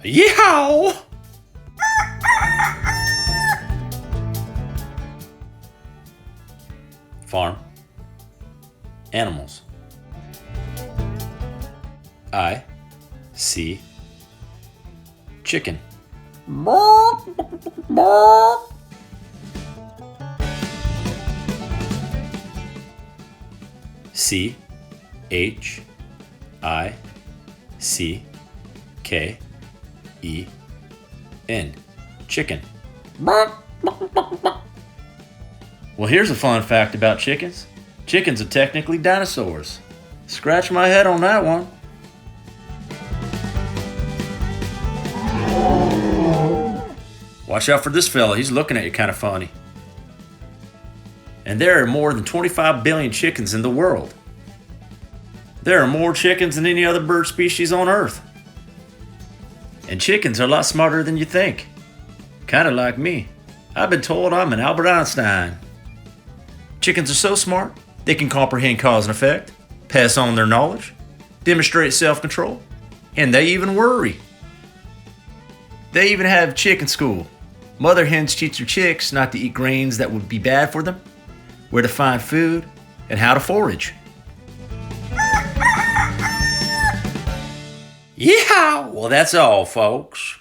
Yeehaw! Farm. Animals. I see chicken. C H I C K E N. Chicken. Well, here's a fun fact about chickens. Chickens are technically dinosaurs. Scratch my head on that one. Watch out for this fella, he's looking at you kind of funny. And there are more than 25 billion chickens in the world. There are more chickens than any other bird species on Earth. And chickens are a lot smarter than you think. Kind of like me. I've been told I'm an Albert Einstein. Chickens are so smart, they can comprehend cause and effect, pass on their knowledge, demonstrate self-control, and they even worry. They even have chicken school. Mother hens teach their chicks not to eat grains that would be bad for them, where to find food, and how to forage. Yeah, well that's all, folks.